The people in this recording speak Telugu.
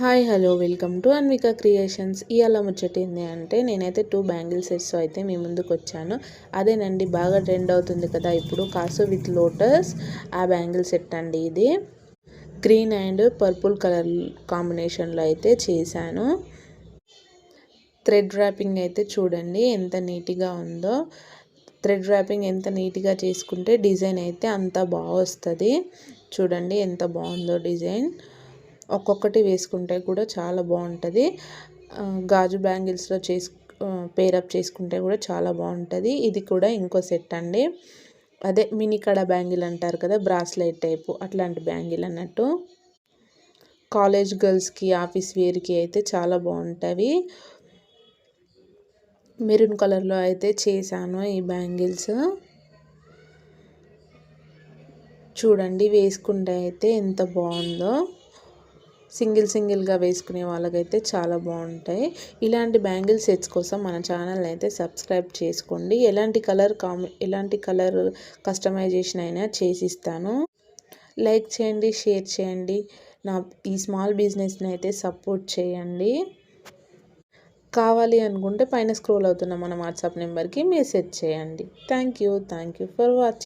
Hi hello welcome to Anvika creations. ఇవాళ ముచ్చటేంది అంటే నేనైతే 2 బ్యాంగిల్ సెట్స్ అయితే మీ ముందుకు వచ్చాను. అదేనండి బాగా ట్రెండ్ అవుతుంది కదా ఇప్పుడు కాసు విత్ లోటస్. ఆ బ్యాంగిల్ సెట్ అండి ఇది. గ్రీన్ అండ్ పర్పుల్ కలర్ కాంబినేషన్లో అయితే చేశాను. థ్రెడ్ ర్యాపింగ్ అయితే చూడండి ఎంత నీట్గా ఉందో. థ్రెడ్ ర్యాపింగ్ ఎంత నీట్గా చేసుకుంటే డిజైన్ అయితే అంత బాగా వస్తుంది. చూడండి ఎంత బాగుందో డిజైన్. ఒక్కొక్కటి వేసుకుంటే కూడా చాలా బాగుంటుంది. గాజు బ్యాంగిల్స్లో పేరప్ చేసుకుంటే కూడా చాలా బాగుంటుంది. ఇది కూడా ఇంకో సెట్ అండి. అదే మినీ కడ బ్యాంగిల్ అంటారు కదా, బ్రాస్లెట్ టైపు అట్లాంటి బ్యాంగిల్ అన్నట్టు. కాలేజ్ గర్ల్స్కి ఆఫీస్ వేర్కి అయితే చాలా బాగుంటుంది. మెరూన్ కలర్లో అయితే చేశాను ఈ బ్యాంగిల్స్. చూడండి వేసుకుంటే అయితే ఎంత బాగుందో. సింగిల్గా వేసుకునే వాళ్ళకైతే చాలా బాగుంటాయి. ఇలాంటి బ్యాంగిల్ సెట్స్ కోసం మన ఛానల్ అయితే సబ్స్క్రైబ్ చేసుకోండి. ఎలాంటి కలర్ కస్టమైజేషన్ అయినా చేసిస్తాను. లైక్ చేయండి, షేర్ చేయండి. ఈ స్మాల్ బిజినెస్ని అయితే సపోర్ట్ చేయండి. కావాలి అనుకుంటే పైన స్క్రోల్ అవుతున్న మన వాట్సాప్ నెంబర్కి మెసేజ్ చేయండి. Thank you for watching.